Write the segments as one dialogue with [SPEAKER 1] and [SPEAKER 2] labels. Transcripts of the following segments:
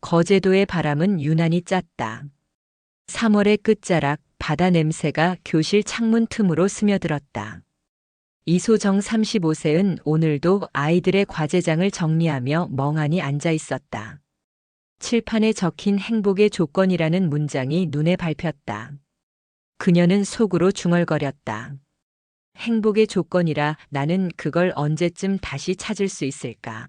[SPEAKER 1] 거제도의 바람은 유난히 짰다. 3월의 끝자락 바다 냄새가 교실 창문 틈으로 스며들었다. 이소정 35세는 오늘도 아이들의 과제장을 정리하며 멍하니 앉아 있었다. 칠판에 적힌 행복의 조건이라는 문장이 눈에 밟혔다. 그녀는 속으로 중얼거렸다. 행복의 조건이라 나는 그걸 언제쯤 다시 찾을 수 있을까?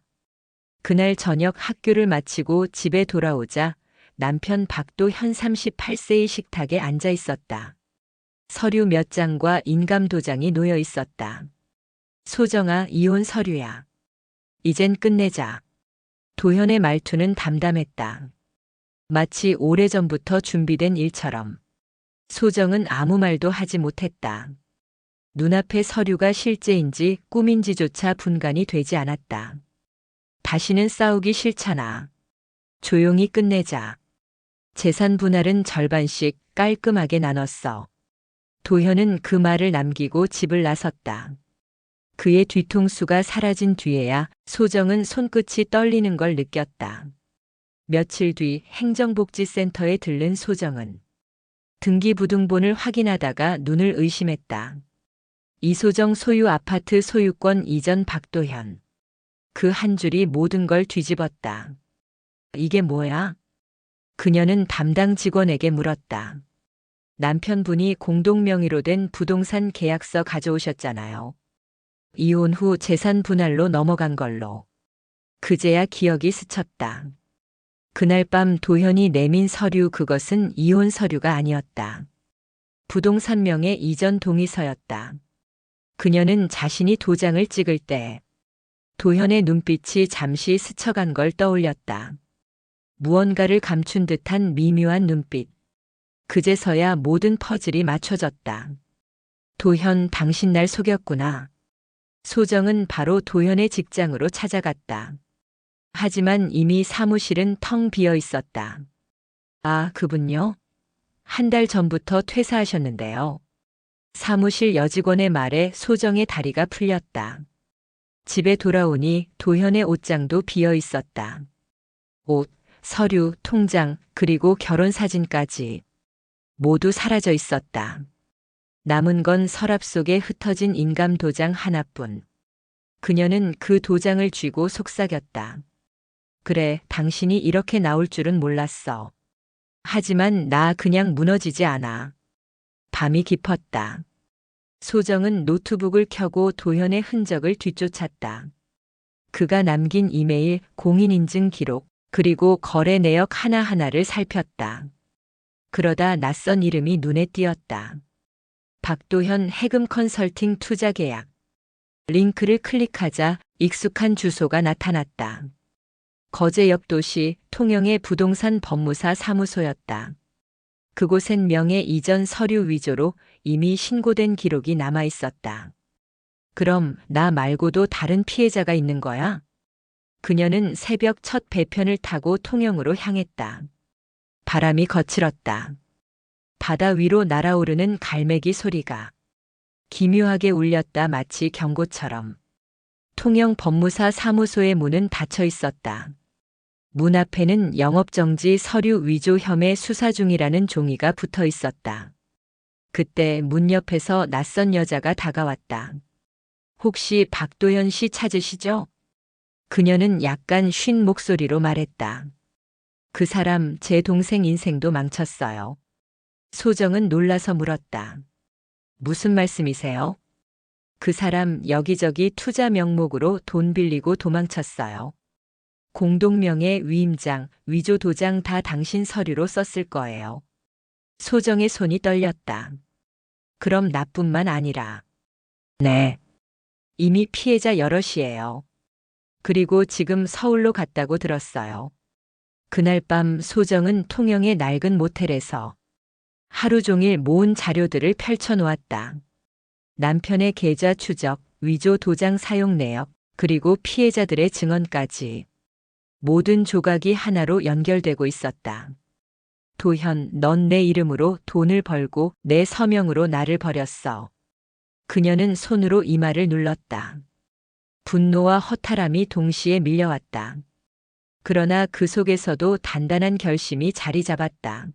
[SPEAKER 1] 그날 저녁 학교를 마치고 집에 돌아오자 남편 박도현 38세의 식탁에 앉아 있었다. 서류 몇 장과 인감 도장이 놓여 있었다. 소정아, 이혼 서류야. 이젠 끝내자. 도현의 말투는 담담했다. 마치 오래전부터 준비된 일처럼. 소정은 아무 말도 하지 못했다. 눈앞의 서류가 실제인지 꿈인지조차 분간이 되지 않았다. 다시는 싸우기 싫잖아. 조용히 끝내자. 재산 분할은 절반씩 깔끔하게 나눴어. 도현은 그 말을 남기고 집을 나섰다. 그의 뒤통수가 사라진 뒤에야 소정은 손끝이 떨리는 걸 느꼈다. 며칠 뒤 행정복지센터에 들른 소정은 등기부등본을 확인하다가 눈을 의심했다. 이소정 소유 아파트 소유권 이전 박도현. 그 한 줄이 모든 걸 뒤집었다. 이게 뭐야? 그녀는 담당 직원에게 물었다. 남편분이 공동명의로 된 부동산 계약서 가져오셨잖아요. 이혼 후 재산 분할로 넘어간 걸로. 그제야 기억이 스쳤다. 그날 밤 도현이 내민 서류 그것은 이혼 서류가 아니었다. 부동산명의 이전 동의서였다. 그녀는 자신이 도장을 찍을 때 도현의 눈빛이 잠시 스쳐간 걸 떠올렸다. 무언가를 감춘 듯한 미묘한 눈빛. 그제서야 모든 퍼즐이 맞춰졌다. 도현, 당신 날 속였구나. 소정은 바로 도현의 직장으로 찾아갔다. 하지만 이미 사무실은 텅 비어 있었다. 아, 그분요? 한 달 전부터 퇴사하셨는데요. 사무실 여직원의 말에 소정의 다리가 풀렸다. 집에 돌아오니 도현의 옷장도 비어 있었다. 옷, 서류, 통장, 그리고 결혼 사진까지 모두 사라져 있었다. 남은 건 서랍 속에 흩어진 인감 도장 하나뿐. 그녀는 그 도장을 쥐고 속삭였다. 그래, 당신이 이렇게 나올 줄은 몰랐어. 하지만 나 그냥 무너지지 않아. 밤이 깊었다. 소정은 노트북을 켜고 도현의 흔적을 뒤쫓았다. 그가 남긴 이메일, 공인인증 기록, 그리고 거래 내역 하나하나를 살폈다. 그러다 낯선 이름이 눈에 띄었다. 박도현 해금 컨설팅 투자 계약. 링크를 클릭하자 익숙한 주소가 나타났다. 거제 옆 도시 통영의 부동산 법무사 사무소였다. 그곳엔 명예 이전 서류 위조로 이미 신고된 기록이 남아 있었다. 그럼 나 말고도 다른 피해자가 있는 거야? 그녀는 새벽 첫 배편을 타고 통영으로 향했다. 바람이 거칠었다. 바다 위로 날아오르는 갈매기 소리가 기묘하게 울렸다. 마치 경고처럼. 통영 법무사 사무소의 문은 닫혀 있었다. 문 앞에는 영업정지 서류 위조 혐의 수사 중이라는 종이가 붙어 있었다. 그때 문 옆에서 낯선 여자가 다가왔다. 혹시 박도현 씨 찾으시죠? 그녀는 약간 쉰 목소리로 말했다. 그 사람 제 동생 인생도 망쳤어요. 소정은 놀라서 물었다. 무슨 말씀이세요? 그 사람 여기저기 투자 명목으로 돈 빌리고 도망쳤어요. 공동명의 위임장, 위조 도장 다 당신 서류로 썼을 거예요. 소정의 손이 떨렸다. 그럼 나뿐만 아니라. 네. 이미 피해자 여럿이에요. 그리고 지금 서울로 갔다고 들었어요. 그날 밤 소정은 통영의 낡은 모텔에서 하루 종일 모은 자료들을 펼쳐놓았다. 남편의 계좌 추적, 위조 도장 사용 내역, 그리고 피해자들의 증언까지. 모든 조각이 하나로 연결되고 있었다. 도현, 넌 내 이름으로 돈을 벌고 내 서명으로 나를 버렸어. 그녀는 손으로 이마를 눌렀다. 분노와 허탈함이 동시에 밀려왔다. 그러나 그 속에서도 단단한 결심이 자리 잡았다.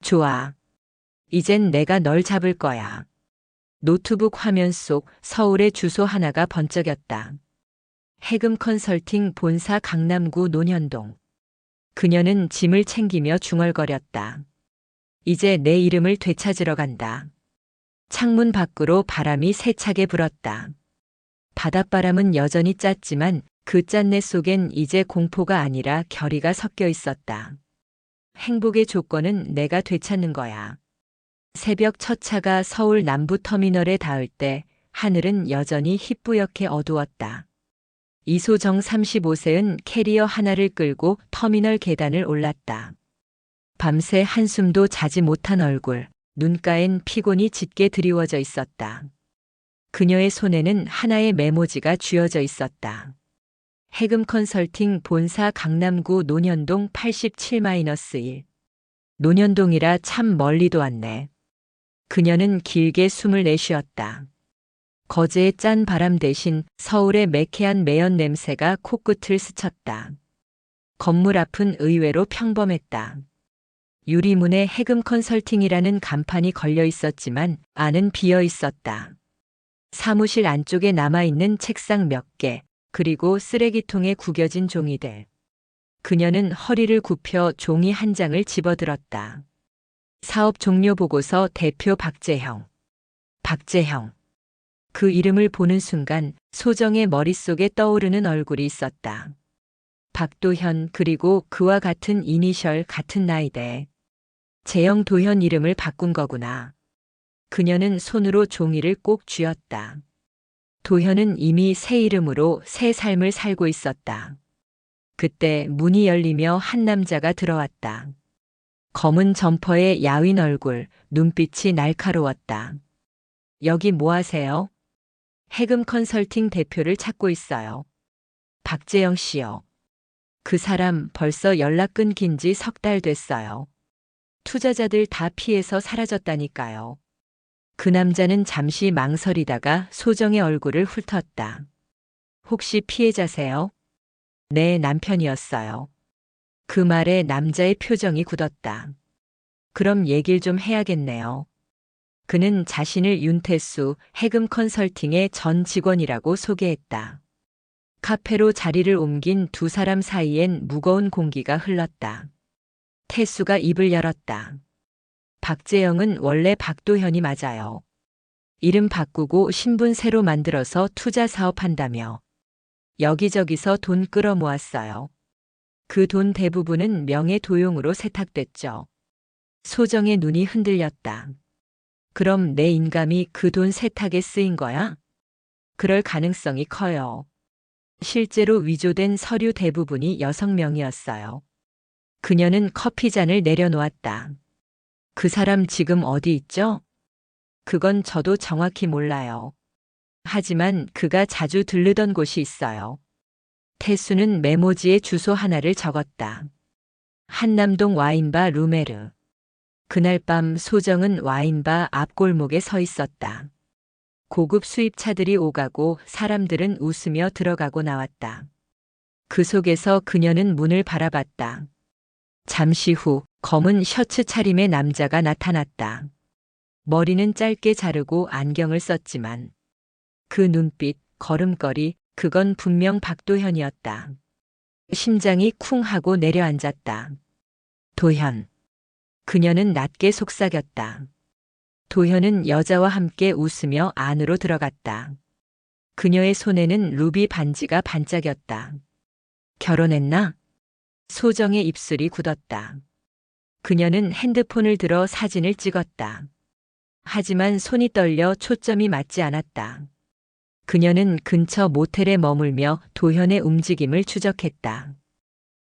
[SPEAKER 1] 좋아. 이젠 내가 널 잡을 거야. 노트북 화면 속 서울의 주소 하나가 번쩍였다. 해금 컨설팅 본사 강남구 논현동. 그녀는 짐을 챙기며 중얼거렸다. 이제 내 이름을 되찾으러 간다. 창문 밖으로 바람이 세차게 불었다. 바닷바람은 여전히 짰지만 그 짠내 속엔 이제 공포가 아니라 결의가 섞여 있었다. 행복의 조건은 내가 되찾는 거야. 새벽 첫 차가 서울 남부터미널에 닿을 때 하늘은 여전히 희뿌옇게 어두웠다. 이소정 35세는 캐리어 하나를 끌고 터미널 계단을 올랐다. 밤새 한숨도 자지 못한 얼굴, 눈가엔 피곤이 짙게 드리워져 있었다. 그녀의 손에는 하나의 메모지가 쥐어져 있었다. 해금 컨설팅 본사 강남구 논현동 87-1. 논현동이라 참 멀리도 왔네. 그녀는 길게 숨을 내쉬었다. 거제의 짠 바람 대신 서울의 매캐한 매연 냄새가 코끝을 스쳤다. 건물 앞은 의외로 평범했다. 유리문에 해금 컨설팅이라는 간판이 걸려 있었지만 안은 비어 있었다. 사무실 안쪽에 남아있는 책상 몇 개, 그리고 쓰레기통에 구겨진 종이들. 그녀는 허리를 굽혀 종이 한 장을 집어들었다. 사업 종료 보고서 대표 박재형. 박재형. 그 이름을 보는 순간 소정의 머릿속에 떠오르는 얼굴이 있었다. 박도현, 그리고 그와 같은 이니셜, 같은 나이대. 재형 도현 이름을 바꾼 거구나. 그녀는 손으로 종이를 꼭 쥐었다. 도현은 이미 새 이름으로 새 삶을 살고 있었다. 그때 문이 열리며 한 남자가 들어왔다. 검은 점퍼에 야윈 얼굴, 눈빛이 날카로웠다. 여기 뭐 하세요? 해금 컨설팅 대표를 찾고 있어요. 박재영 씨요. 그 사람 벌써 연락 끊긴 지 석 달 됐어요. 투자자들 다 피해서 사라졌다니까요. 그 남자는 잠시 망설이다가 소정의 얼굴을 훑었다. 혹시 피해자세요? 네, 남편이었어요. 그 말에 남자의 표정이 굳었다. 그럼 얘길 좀 해야겠네요. 그는 자신을 윤태수 해금 컨설팅의 전 직원이라고 소개했다. 카페로 자리를 옮긴 두 사람 사이엔 무거운 공기가 흘렀다. 태수가 입을 열었다. 박재영은 원래 박도현이 맞아요. 이름 바꾸고 신분 새로 만들어서 투자 사업한다며. 여기저기서 돈 끌어모았어요. 그 돈 대부분은 명예도용으로 세탁됐죠. 소정의 눈이 흔들렸다. 그럼 내 인감이 그 돈 세탁에 쓰인 거야? 그럴 가능성이 커요. 실제로 위조된 서류 대부분이 6명이었어요. 그녀는 커피잔을 내려놓았다. 그 사람 지금 어디 있죠? 그건 저도 정확히 몰라요. 하지만 그가 자주 들르던 곳이 있어요. 태수는 메모지에 주소 하나를 적었다. 한남동 와인바 루메르. 그날 밤 소정은 와인바 앞 골목에 서 있었다. 고급 수입차들이 오가고 사람들은 웃으며 들어가고 나왔다. 그 속에서 그녀는 문을 바라봤다. 잠시 후 검은 셔츠 차림의 남자가 나타났다. 머리는 짧게 자르고 안경을 썼지만 그 눈빛, 걸음걸이, 그건 분명 박도현이었다. 심장이 쿵 하고 내려앉았다. 도현. 그녀는 낮게 속삭였다. 도현은 여자와 함께 웃으며 안으로 들어갔다. 그녀의 손에는 루비 반지가 반짝였다. 결혼했나? 소정의 입술이 굳었다. 그녀는 핸드폰을 들어 사진을 찍었다. 하지만 손이 떨려 초점이 맞지 않았다. 그녀는 근처 모텔에 머물며 도현의 움직임을 추적했다.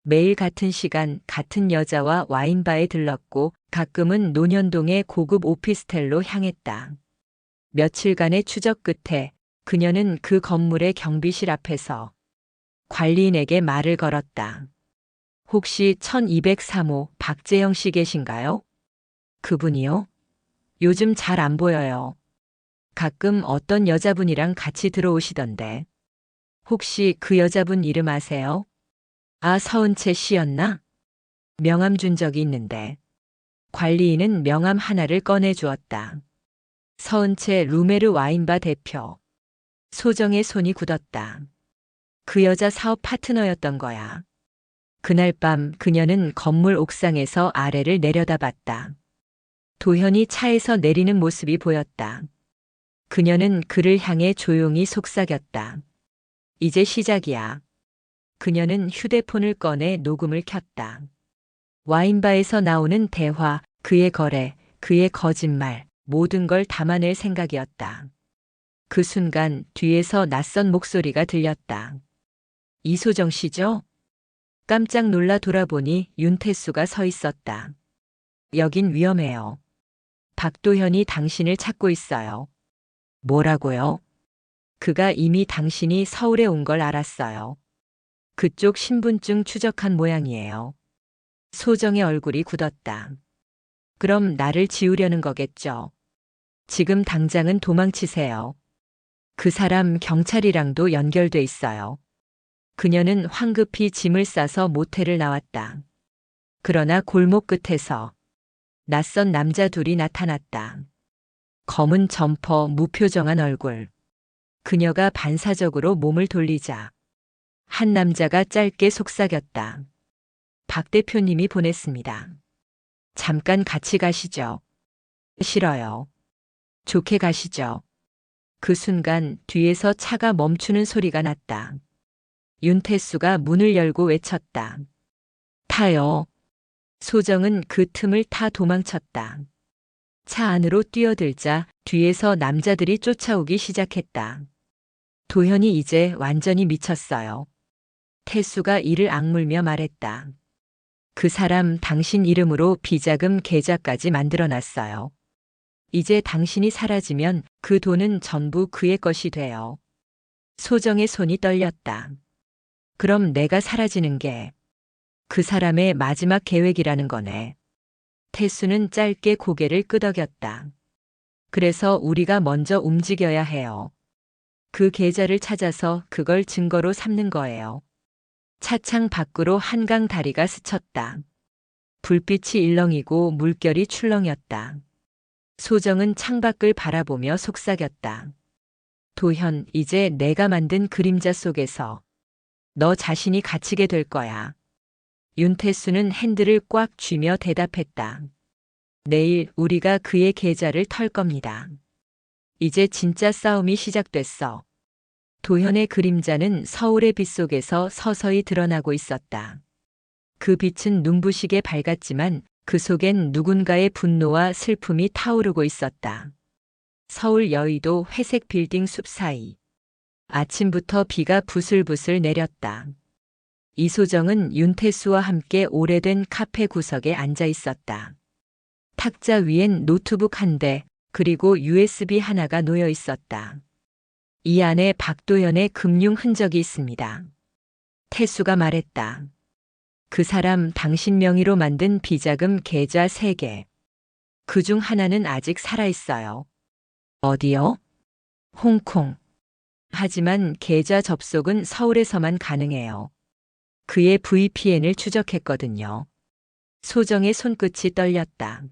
[SPEAKER 1] 매일 같은 시간 같은 여자와 와인바에 들렀고 가끔은 논현동의 고급 오피스텔로 향했다. 며칠간의 추적 끝에 그녀는 그 건물의 경비실 앞에서 관리인에게 말을 걸었다. 혹시 1203호 박재영 씨 계신가요? 그분이요? 요즘 잘 안 보여요. 가끔 어떤 여자분이랑 같이 들어오시던데. 혹시 그 여자분 이름 아세요? 아, 서은채 씨였나? 명함 준 적이 있는데. 관리인은 명함 하나를 꺼내 주었다. 서은채 루메르 와인바 대표. 소정의 손이 굳었다. 그 여자 사업 파트너였던 거야. 그날 밤 그녀는 건물 옥상에서 아래를 내려다봤다. 도현이 차에서 내리는 모습이 보였다. 그녀는 그를 향해 조용히 속삭였다. 이제 시작이야. 그녀는 휴대폰을 꺼내 녹음을 켰다. 와인바에서 나오는 대화, 그의 거래, 그의 거짓말, 모든 걸 담아낼 생각이었다. 그 순간 뒤에서 낯선 목소리가 들렸다. 이소정 씨죠? 깜짝 놀라 돌아보니 윤태수가 서 있었다. 여긴 위험해요. 박도현이 당신을 찾고 있어요. 뭐라고요? 그가 이미 당신이 서울에 온 걸 알았어요. 그쪽 신분증 추적한 모양이에요. 소정의 얼굴이 굳었다. 그럼 나를 지우려는 거겠죠. 지금 당장은 도망치세요. 그 사람 경찰이랑도 연결돼 있어요. 그녀는 황급히 짐을 싸서 모텔을 나왔다. 그러나 골목 끝에서 낯선 남자 둘이 나타났다. 검은 점퍼, 무표정한 얼굴. 그녀가 반사적으로 몸을 돌리자 한 남자가 짧게 속삭였다. 박 대표님이 보냈습니다. 잠깐 같이 가시죠. 싫어요. 좋게 가시죠. 그 순간 뒤에서 차가 멈추는 소리가 났다. 윤태수가 문을 열고 외쳤다. 타요. 소정은 그 틈을 타 도망쳤다. 차 안으로 뛰어들자 뒤에서 남자들이 쫓아오기 시작했다. 도현이 이제 완전히 미쳤어요. 태수가 이를 악물며 말했다. 그 사람 당신 이름으로 비자금 계좌까지 만들어놨어요. 이제 당신이 사라지면 그 돈은 전부 그의 것이 돼요. 소정의 손이 떨렸다. 그럼 내가 사라지는 게 그 사람의 마지막 계획이라는 거네. 태수는 짧게 고개를 끄덕였다. 그래서 우리가 먼저 움직여야 해요. 그 계좌를 찾아서 그걸 증거로 삼는 거예요. 차창 밖으로 한강 다리가 스쳤다. 불빛이 일렁이고 물결이 출렁였다. 소정은 창밖을 바라보며 속삭였다. 도현, 이제 내가 만든 그림자 속에서 너 자신이 갇히게 될 거야. 윤태수는 핸들을 꽉 쥐며 대답했다. 내일 우리가 그의 계좌를 털 겁니다. 이제 진짜 싸움이 시작됐어. 도현의 그림자는 서울의 빛 속에서 서서히 드러나고 있었다. 그 빛은 눈부시게 밝았지만 그 속엔 누군가의 분노와 슬픔이 타오르고 있었다. 서울 여의도 회색 빌딩 숲 사이. 아침부터 비가 부슬부슬 내렸다. 이소정은 윤태수와 함께 오래된 카페 구석에 앉아 있었다. 탁자 위엔 노트북 한 대, 그리고 USB 하나가 놓여 있었다. 이 안에 박도현의 금융 흔적이 있습니다. 태수가 말했다. 그 사람 당신 명의로 만든 비자금 계좌 3개. 그 중 하나는 아직 살아있어요. 어디요? 홍콩. 하지만 계좌 접속은 서울에서만 가능해요. 그의 VPN을 추적했거든요. 소정의 손끝이 떨렸다.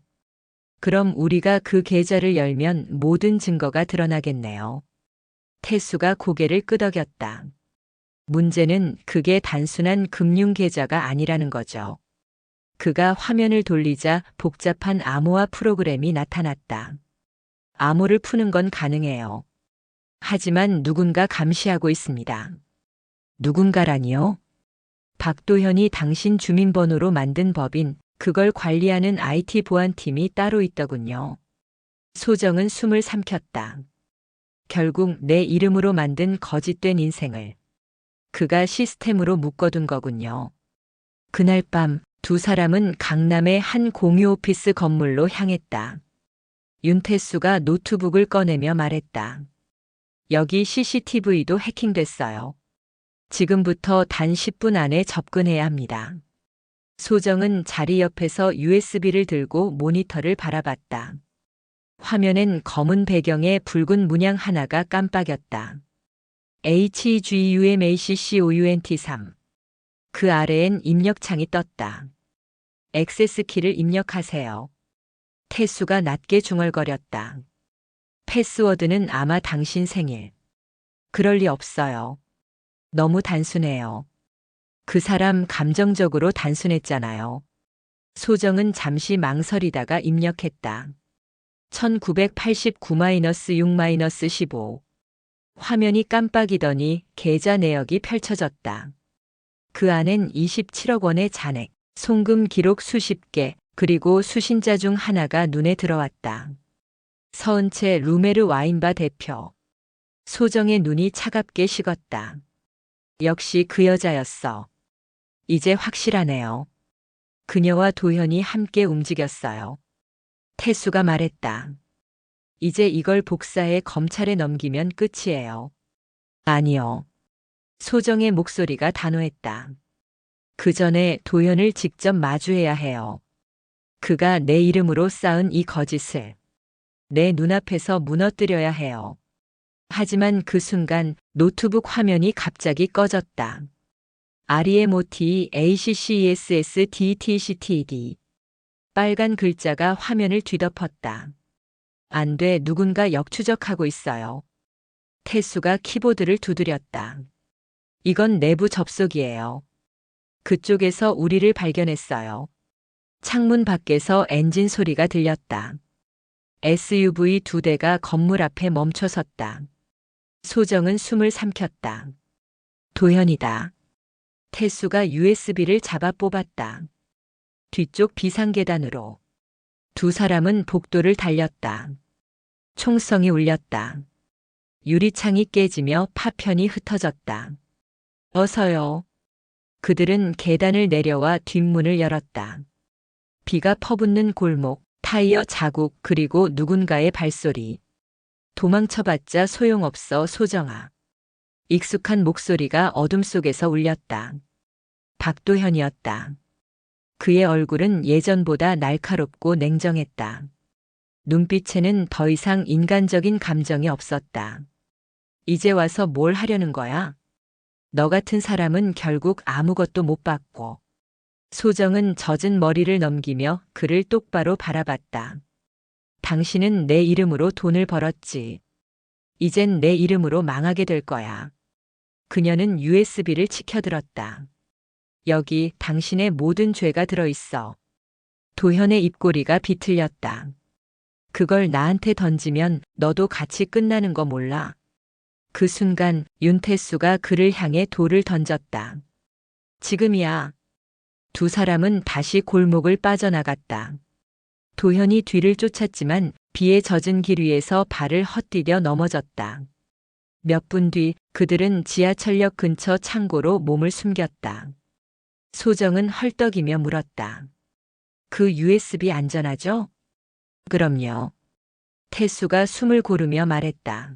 [SPEAKER 1] 그럼 우리가 그 계좌를 열면 모든 증거가 드러나겠네요. 태수가 고개를 끄덕였다. 문제는 그게 단순한 금융 계좌가 아니라는 거죠. 그가 화면을 돌리자 복잡한 암호화 프로그램이 나타났다. 암호를 푸는 건 가능해요. 하지만 누군가 감시하고 있습니다. 누군가라니요? 박도현이 당신 주민번호로 만든 법인, 그걸 관리하는 IT 보안팀이 따로 있더군요. 소정은 숨을 삼켰다. 결국 내 이름으로 만든 거짓된 인생을 그가 시스템으로 묶어둔 거군요. 그날 밤 두 사람은 강남의 한 공유 오피스 건물로 향했다. 윤태수가 노트북을 꺼내며 말했다. 여기 CCTV도 해킹됐어요. 지금부터 단 10분 안에 접근해야 합니다. 소정은 자리 옆에서 USB를 들고 모니터를 바라봤다. 화면엔 검은 배경에 붉은 문양 하나가 깜빡였다. HGUMACCOUNT3. 그 아래엔 입력창이 떴다. 액세스키를 입력하세요. 태수가 낮게 중얼거렸다. 패스워드는 아마 당신 생일. 그럴 리 없어요. 너무 단순해요. 그 사람 감정적으로 단순했잖아요. 소정은 잠시 망설이다가 입력했다. 1989-6-15. 화면이 깜빡이더니 계좌 내역이 펼쳐졌다. 그 안엔 27억 원의 잔액, 송금 기록 수십 개, 그리고 수신자 중 하나가 눈에 들어왔다. 서은채 루메르 와인바 대표. 소정의 눈이 차갑게 식었다. 역시 그 여자였어. 이제 확실하네요. 그녀와 도현이 함께 움직였어요. 태수가 말했다. 이제 이걸 복사해 검찰에 넘기면 끝이에요. 아니요. 소정의 목소리가 단호했다. 그 전에 도현을 직접 마주해야 해요. 그가 내 이름으로 쌓은 이 거짓을 내 눈앞에서 무너뜨려야 해요. 하지만 그 순간 노트북 화면이 갑자기 꺼졌다. REMOT ACCESS DTCTD. 빨간 글자가 화면을 뒤덮었다. 안 돼, 누군가 역추적하고 있어요. 태수가 키보드를 두드렸다. 이건 내부 접속이에요. 그쪽에서 우리를 발견했어요. 창문 밖에서 엔진 소리가 들렸다. SUV 2대가 건물 앞에 멈춰 섰다. 소정은 숨을 삼켰다. 도현이다. 태수가 USB를 잡아 뽑았다. 뒤쪽 비상계단으로. 두 사람은 복도를 달렸다. 총성이 울렸다. 유리창이 깨지며 파편이 흩어졌다. 어서요. 그들은 계단을 내려와 뒷문을 열었다. 비가 퍼붓는 골목, 타이어 자국, 그리고 누군가의 발소리. 도망쳐봤자 소용없어, 소정아. 익숙한 목소리가 어둠 속에서 울렸다. 박도현이었다. 그의 얼굴은 예전보다 날카롭고 냉정했다. 눈빛에는 더 이상 인간적인 감정이 없었다. 이제 와서 뭘 하려는 거야? 너 같은 사람은 결국 아무것도 못 받고. 소정은 젖은 머리를 넘기며 그를 똑바로 바라봤다. 당신은 내 이름으로 돈을 벌었지. 이젠 내 이름으로 망하게 될 거야. 그녀는 USB를 치켜들었다. 여기 당신의 모든 죄가 들어있어. 도현의 입꼬리가 비틀렸다. 그걸 나한테 던지면 너도 같이 끝나는 거 몰라. 그 순간 윤태수가 그를 향해 돌을 던졌다. 지금이야. 두 사람은 다시 골목을 빠져나갔다. 도현이 뒤를 쫓았지만 비에 젖은 길 위에서 발을 헛디뎌 넘어졌다. 몇 분 뒤 그들은 지하철역 근처 창고로 몸을 숨겼다. 소정은 헐떡이며 물었다. 그 USB 안전하죠? 그럼요. 태수가 숨을 고르며 말했다.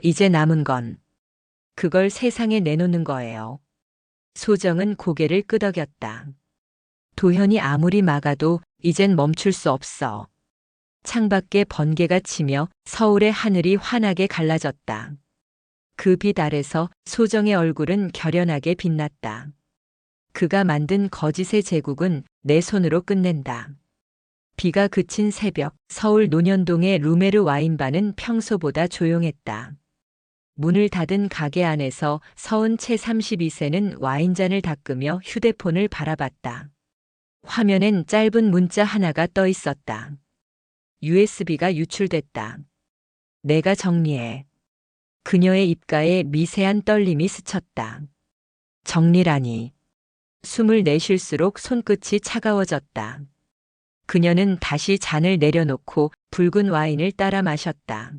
[SPEAKER 1] 이제 남은 건 그걸 세상에 내놓는 거예요. 소정은 고개를 끄덕였다. 도현이 아무리 막아도 이젠 멈출 수 없어. 창밖에 번개가 치며 서울의 하늘이 환하게 갈라졌다. 그 빛 아래서 소정의 얼굴은 결연하게 빛났다. 그가 만든 거짓의 제국은 내 손으로 끝낸다. 비가 그친 새벽, 서울 논현동의 루메르 와인바는 평소보다 조용했다. 문을 닫은 가게 안에서 서은채 32세는 와인잔을 닦으며 휴대폰을 바라봤다. 화면엔 짧은 문자 하나가 떠 있었다. USB가 유출됐다. 내가 정리해. 그녀의 입가에 미세한 떨림이 스쳤다. 정리라니. 숨을 내쉴수록 손끝이 차가워졌다. 그녀는 다시 잔을 내려놓고 붉은 와인을 따라 마셨다.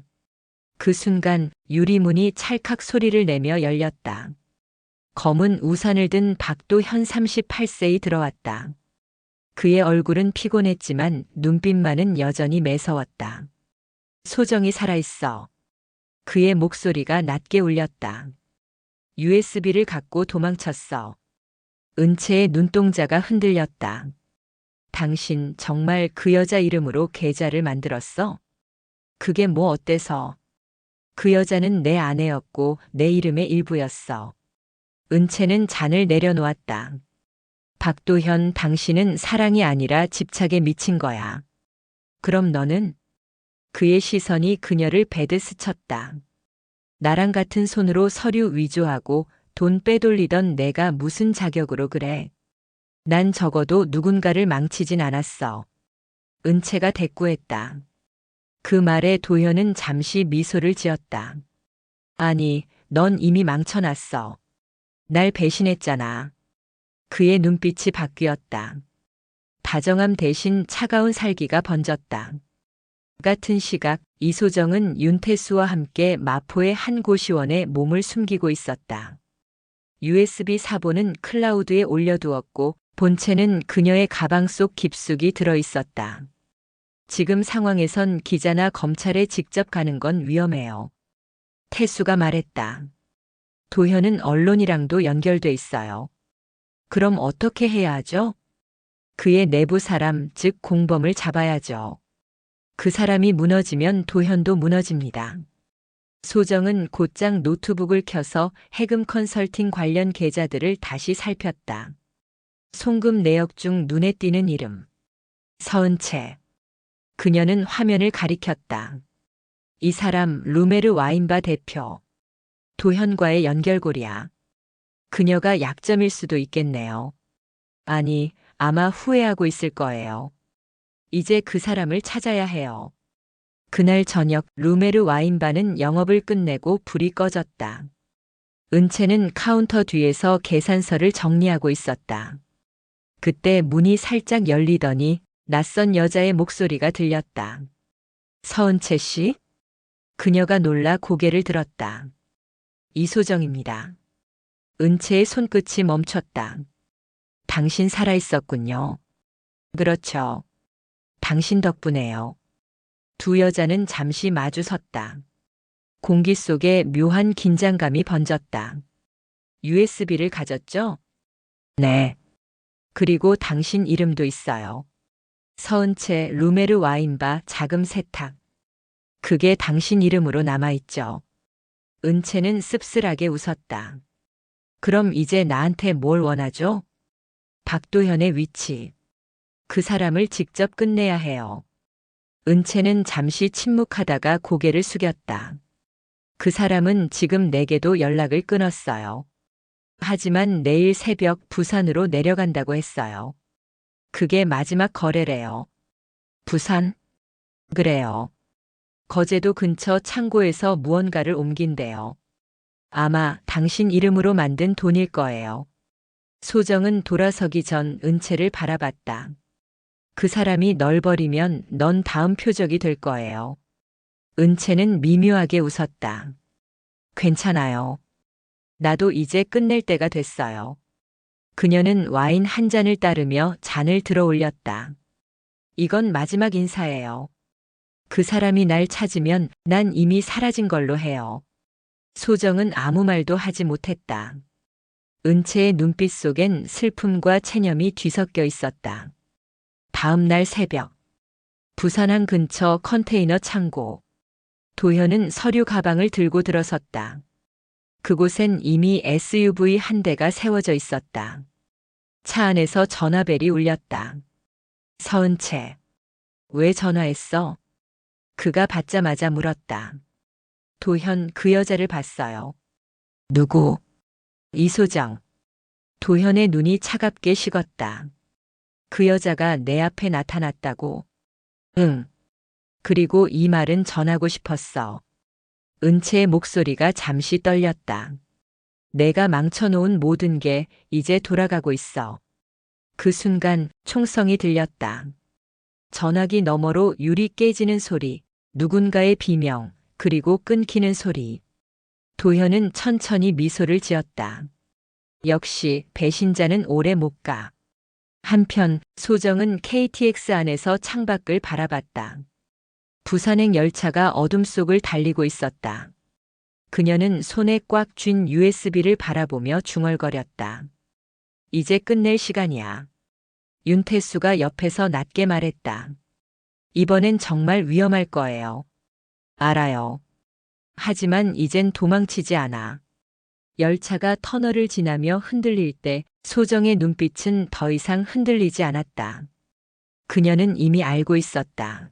[SPEAKER 1] 그 순간 유리문이 찰칵 소리를 내며 열렸다. 검은 우산을 든 박도현 38세이 들어왔다. 그의 얼굴은 피곤했지만 눈빛만은 여전히 매서웠다. 소정이 살아있어. 그의 목소리가 낮게 울렸다. USB를 갖고 도망쳤어. 은채의 눈동자가 흔들렸다. 당신 정말 그 여자 이름으로 계좌를 만들었어? 그게 뭐 어때서? 그 여자는 내 아내였고 내 이름의 일부였어. 은채는 잔을 내려놓았다. 박도현, 당신은 사랑이 아니라 집착에 미친 거야. 그럼 너는? 그의 시선이 그녀를 베듯 스쳤다. 나랑 같은 손으로 서류 위조하고 돈 빼돌리던 내가 무슨 자격으로 그래? 난 적어도 누군가를 망치진 않았어. 은채가 대꾸했다. 그 말에 도현은 잠시 미소를 지었다. 아니, 넌 이미 망쳐놨어. 날 배신했잖아. 그의 눈빛이 바뀌었다. 다정함 대신 차가운 살기가 번졌다. 같은 시각 이소정은 윤태수와 함께 마포의 한 고시원에 몸을 숨기고 있었다. USB 사본은 클라우드에 올려두었고 본체는 그녀의 가방 속 깊숙이 들어있었다. 지금 상황에선 기자나 검찰에 직접 가는 건 위험해요. 태수가 말했다. 도현은 언론이랑도 연결돼 있어요. 그럼 어떻게 해야 하죠? 그의 내부 사람, 즉 공범을 잡아야죠. 그 사람이 무너지면 도현도 무너집니다. 소정은 곧장 노트북을 켜서 해금 컨설팅 관련 계좌들을 다시 살폈다. 송금 내역 중 눈에 띄는 이름. 서은채. 그녀는 화면을 가리켰다. 이 사람 루메르 와인바 대표. 도현과의 연결고리야. 그녀가 약점일 수도 있겠네요. 아니, 아마 후회하고 있을 거예요. 이제 그 사람을 찾아야 해요. 그날 저녁 루메르 와인바는 영업을 끝내고 불이 꺼졌다. 은채는 카운터 뒤에서 계산서를 정리하고 있었다. 그때 문이 살짝 열리더니 낯선 여자의 목소리가 들렸다. 서은채 씨? 그녀가 놀라 고개를 들었다. 이소정입니다. 은채의 손끝이 멈췄다. 당신 살아있었군요. 그렇죠. 당신 덕분에요. 두 여자는 잠시 마주 섰다. 공기 속에 묘한 긴장감이 번졌다. USB를 가졌죠? 네. 그리고 당신 이름도 있어요. 서은채 루메르 와인바 자금 세탁. 그게 당신 이름으로 남아있죠. 은채는 씁쓸하게 웃었다. 그럼 이제 나한테 뭘 원하죠? 박도현의 위치. 그 사람을 직접 끝내야 해요. 은채는 잠시 침묵하다가 고개를 숙였다. 그 사람은 지금 내게도 연락을 끊었어요. 하지만 내일 새벽 부산으로 내려간다고 했어요. 그게 마지막 거래래요. 부산? 그래요. 거제도 근처 창고에서 무언가를 옮긴대요. 아마 당신 이름으로 만든 돈일 거예요. 소정은 돌아서기 전 은채를 바라봤다. 그 사람이 널 버리면 넌 다음 표적이 될 거예요. 은채는 미묘하게 웃었다. 괜찮아요. 나도 이제 끝낼 때가 됐어요. 그녀는 와인 한 잔을 따르며 잔을 들어 올렸다. 이건 마지막 인사예요. 그 사람이 날 찾으면 난 이미 사라진 걸로 해요. 소정은 아무 말도 하지 못했다. 은채의 눈빛 속엔 슬픔과 체념이 뒤섞여 있었다. 다음 날 새벽. 부산항 근처 컨테이너 창고. 도현은 서류 가방을 들고 들어섰다. 그곳엔 이미 SUV 한 대가 세워져 있었다. 차 안에서 전화벨이 울렸다. 서은채. 왜 전화했어? 그가 받자마자 물었다. 도현 그 여자를 봤어요. 누구? 이소정. 도현의 눈이 차갑게 식었다. 그 여자가 내 앞에 나타났다고. 응. 그리고 이 말은 전하고 싶었어. 은채의 목소리가 잠시 떨렸다. 내가 망쳐놓은 모든 게 이제 돌아가고 있어. 그 순간 총성이 들렸다. 전화기 너머로 유리 깨지는 소리, 누군가의 비명, 그리고 끊기는 소리. 도현은 천천히 미소를 지었다. 역시 배신자는 오래 못 가. 한편 소정은 KTX 안에서 창밖을 바라봤다. 부산행 열차가 어둠 속을 달리고 있었다. 그녀는 손에 꽉 쥔 USB를 바라보며 중얼거렸다. 이제 끝낼 시간이야. 윤태수가 옆에서 낮게 말했다. 이번엔 정말 위험할 거예요. 알아요. 하지만 이젠 도망치지 않아. 열차가 터널을 지나며 흔들릴 때 소정의 눈빛은 더 이상 흔들리지 않았다. 그녀는 이미 알고 있었다.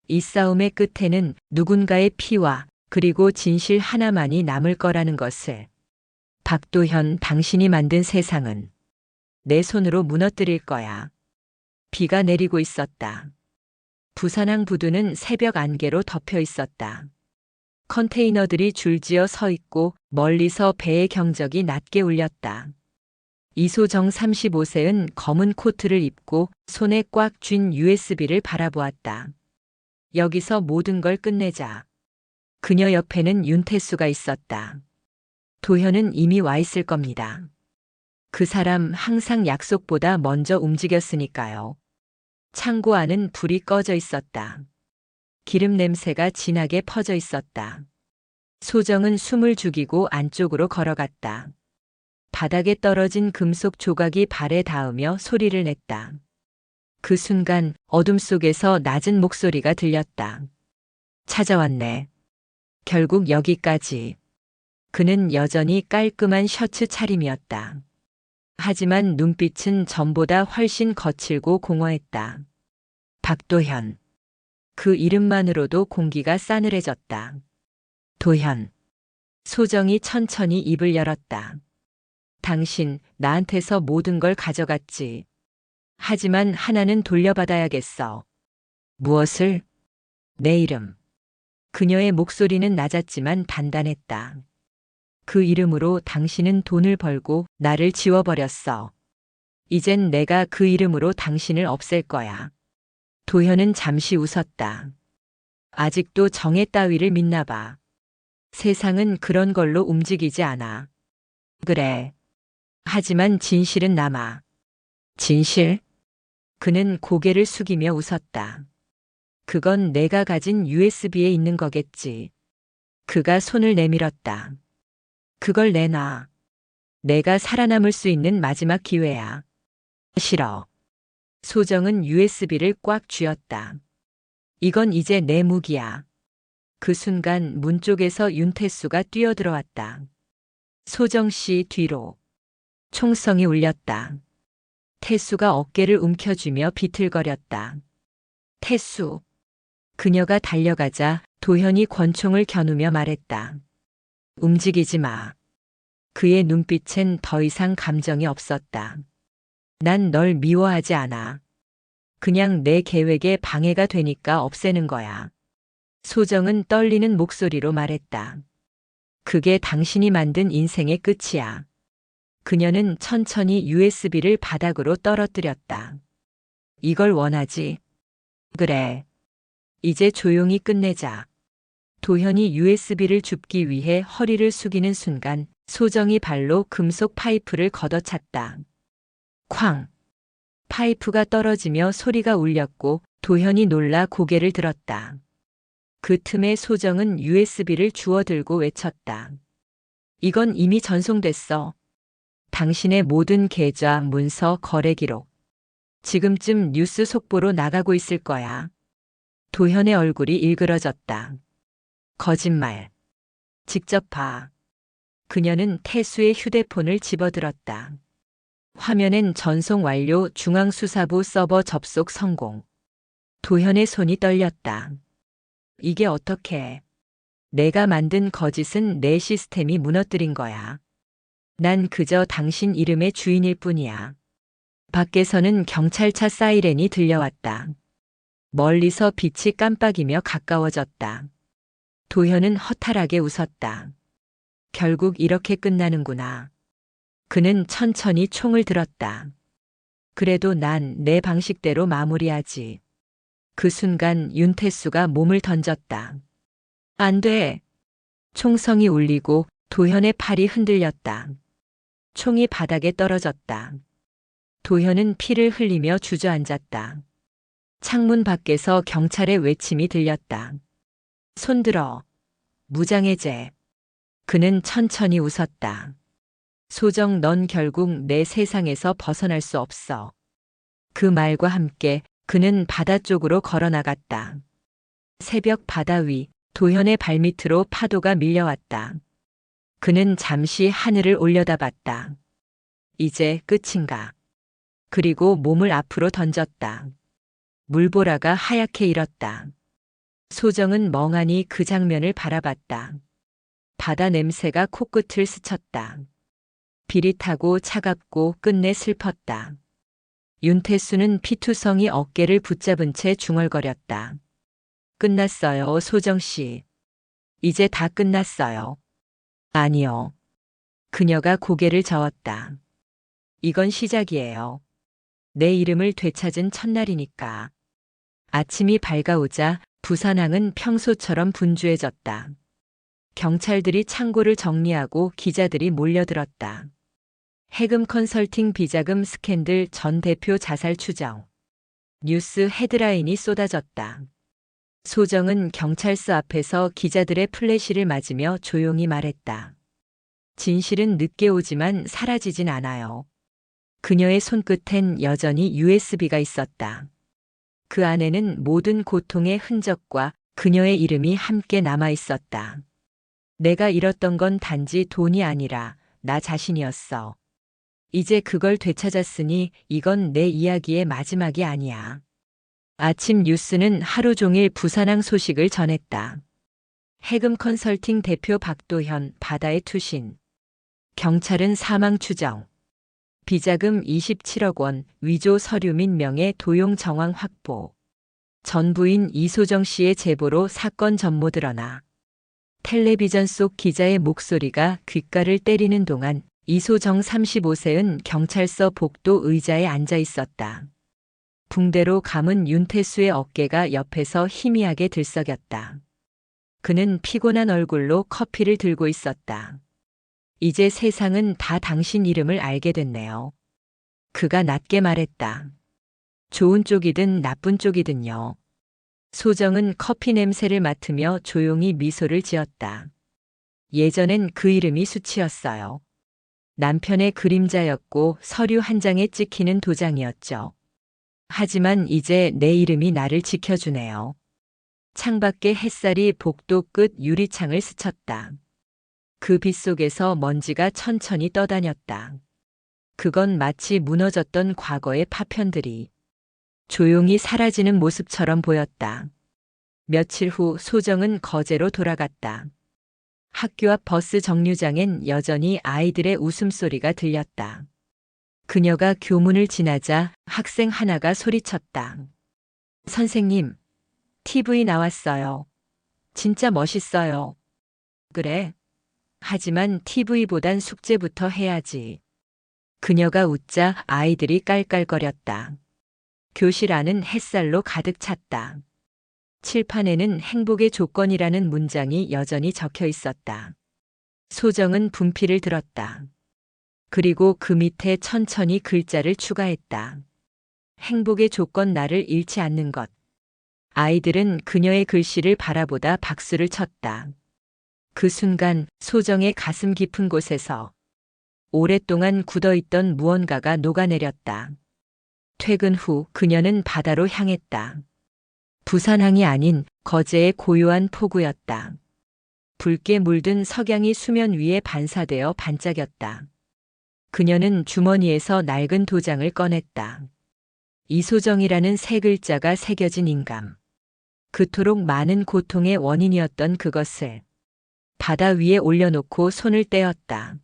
[SPEAKER 1] 이 싸움의 끝에는 누군가의 피와 그리고 진실 하나만이 남을 거라는 것을. 박도현, 당신이 만든 세상은 내 손으로 무너뜨릴 거야. 비가 내리고 있었다. 부산항 부두는 새벽 안개로 덮여 있었다. 컨테이너들이 줄지어 서 있고 멀리서 배의 경적이 낮게 울렸다. 이소정 35세는 검은 코트를 입고 손에 꽉 쥔 USB를 바라보았다. 여기서 모든 걸 끝내자. 그녀 옆에는 윤태수가 있었다. 도현은 이미 와 있을 겁니다. 그 사람 항상 약속보다 먼저 움직였으니까요. 창고 안은 불이 꺼져 있었다. 기름 냄새가 진하게 퍼져 있었다. 소정은 숨을 죽이고 안쪽으로 걸어갔다. 바닥에 떨어진 금속 조각이 발에 닿으며 소리를 냈다. 그 순간 어둠 속에서 낮은 목소리가 들렸다. 찾아왔네. 결국 여기까지. 그는 여전히 깔끔한 셔츠 차림이었다. 하지만 눈빛은 전보다 훨씬 거칠고 공허했다. 박도현. 그 이름만으로도 공기가 싸늘해졌다. 도현. 소정이 천천히 입을 열었다. 당신, 나한테서 모든 걸 가져갔지. 하지만 하나는 돌려받아야겠어. 무엇을? 내 이름. 그녀의 목소리는 낮았지만 단단했다. 그 이름으로 당신은 돈을 벌고 나를 지워버렸어. 이젠 내가 그 이름으로 당신을 없앨 거야. 도현은 잠시 웃었다. 아직도 정의 따위를 믿나 봐. 세상은 그런 걸로 움직이지 않아. 그래. 하지만 진실은 남아. 진실? 그는 고개를 숙이며 웃었다. 그건 내가 가진 USB에 있는 거겠지. 그가 손을 내밀었다. 그걸 내놔. 내가 살아남을 수 있는 마지막 기회야. 싫어. 소정은 USB를 꽉 쥐었다. 이건 이제 내 무기야. 그 순간 문 쪽에서 윤태수가 뛰어들어왔다. 소정 씨 뒤로. 총성이 울렸다. 태수가 어깨를 움켜쥐며 비틀거렸다. 태수. 그녀가 달려가자 도현이 권총을 겨누며 말했다. 움직이지 마. 그의 눈빛엔 더 이상 감정이 없었다. 난 널 미워하지 않아. 그냥 내 계획에 방해가 되니까 없애는 거야. 소정은 떨리는 목소리로 말했다. 그게 당신이 만든 인생의 끝이야. 그녀는 천천히 USB를 바닥으로 떨어뜨렸다. 이걸 원하지? 그래. 이제 조용히 끝내자. 도현이 USB를 줍기 위해 허리를 숙이는 순간 소정이 발로 금속 파이프를 걷어찼다. 쾅! 파이프가 떨어지며 소리가 울렸고 도현이 놀라 고개를 들었다. 그 틈에 소정은 USB를 주워들고 외쳤다. 이건 이미 전송됐어. 당신의 모든 계좌, 문서, 거래 기록. 지금쯤 뉴스 속보로 나가고 있을 거야. 도현의 얼굴이 일그러졌다. 거짓말. 직접 봐. 그녀는 태수의 휴대폰을 집어들었다. 화면엔 전송 완료, 중앙수사부 서버 접속 성공. 도현의 손이 떨렸다. 이게 어떻게? 내가 만든 거짓은 내 시스템이 무너뜨린 거야. 난 그저 당신 이름의 주인일 뿐이야. 밖에서는 경찰차 사이렌이 들려왔다. 멀리서 빛이 깜빡이며 가까워졌다. 도현은 허탈하게 웃었다. 결국 이렇게 끝나는구나. 그는 천천히 총을 들었다. 그래도 난 내 방식대로 마무리하지. 그 순간 윤태수가 몸을 던졌다. 안 돼. 총성이 울리고 도현의 팔이 흔들렸다. 총이 바닥에 떨어졌다. 도현은 피를 흘리며 주저앉았다. 창문 밖에서 경찰의 외침이 들렸다. 손들어. 무장해제. 그는 천천히 웃었다. 소정, 넌 결국 내 세상에서 벗어날 수 없어. 그 말과 함께 그는 바다 쪽으로 걸어나갔다. 새벽 바다 위, 도현의 발밑으로 파도가 밀려왔다. 그는 잠시 하늘을 올려다봤다. 이제 끝인가? 그리고 몸을 앞으로 던졌다. 물보라가 하얗게 일었다. 소정은 멍하니 그 장면을 바라봤다. 바다 냄새가 코끝을 스쳤다. 비릿하고 차갑고 끝내 슬펐다. 윤태수는 피투성이 어깨를 붙잡은 채 중얼거렸다. 끝났어요, 소정씨. 이제 다 끝났어요. 아니요. 그녀가 고개를 저었다. 이건 시작이에요. 내 이름을 되찾은 첫날이니까. 아침이 밝아오자 부산항은 평소처럼 분주해졌다. 경찰들이 창고를 정리하고 기자들이 몰려들었다. 해금 컨설팅 비자금 스캔들 전 대표 자살 추정. 뉴스 헤드라인이 쏟아졌다. 소정은 경찰서 앞에서 기자들의 플래시를 맞으며 조용히 말했다. 진실은 늦게 오지만 사라지진 않아요. 그녀의 손끝엔 여전히 USB가 있었다. 그 안에는 모든 고통의 흔적과 그녀의 이름이 함께 남아 있었다. 내가 잃었던 건 단지 돈이 아니라 나 자신이었어. 이제 그걸 되찾았으니 이건 내 이야기의 마지막이 아니야. 아침 뉴스는 하루 종일 부산항 소식을 전했다. 해금 컨설팅 대표 박도현 바다의 투신. 경찰은 사망 추정. 비자금 27억 원 위조 서류 및 명의 도용 정황 확보. 전 부인 이소정 씨의 제보로 사건 전모 드러나. 텔레비전 속 기자의 목소리가 귓가를 때리는 동안 이소정 35세은 경찰서 복도 의자에 앉아 있었다. 붕대로 감은 윤태수의 어깨가 옆에서 희미하게 들썩였다. 그는 피곤한 얼굴로 커피를 들고 있었다. 이제 세상은 다 당신 이름을 알게 됐네요. 그가 낮게 말했다. 좋은 쪽이든 나쁜 쪽이든요. 소정은 커피 냄새를 맡으며 조용히 미소를 지었다. 예전엔 그 이름이 수치였어요. 남편의 그림자였고 서류 한 장에 찍히는 도장이었죠. 하지만 이제 내 이름이 나를 지켜주네요. 창밖의 햇살이 복도 끝 유리창을 스쳤다. 그 빛 속에서 먼지가 천천히 떠다녔다. 그건 마치 무너졌던 과거의 파편들이 조용히 사라지는 모습처럼 보였다. 며칠 후 소정은 거제로 돌아갔다. 학교 앞 버스 정류장엔 여전히 아이들의 웃음소리가 들렸다. 그녀가 교문을 지나자 학생 하나가 소리쳤다. 선생님, TV 나왔어요. 진짜 멋있어요. 그래. 하지만 TV보단 숙제부터 해야지. 그녀가 웃자 아이들이 깔깔거렸다. 교실 안은 햇살로 가득 찼다. 칠판에는 행복의 조건이라는 문장이 여전히 적혀 있었다. 소정은 분필을 들었다. 그리고 그 밑에 천천히 글자를 추가했다. 행복의 조건 나를 잃지 않는 것. 아이들은 그녀의 글씨를 바라보다 박수를 쳤다. 그 순간 소정의 가슴 깊은 곳에서 오랫동안 굳어있던 무언가가 녹아내렸다. 퇴근 후 그녀는 바다로 향했다. 부산항이 아닌 거제의 고요한 포구였다. 붉게 물든 석양이 수면 위에 반사되어 반짝였다. 그녀는 주머니에서 낡은 도장을 꺼냈다. 이소정이라는 세 글자가 새겨진 인감. 그토록 많은 고통의 원인이었던 그것을 바다 위에 올려놓고 손을 떼었다.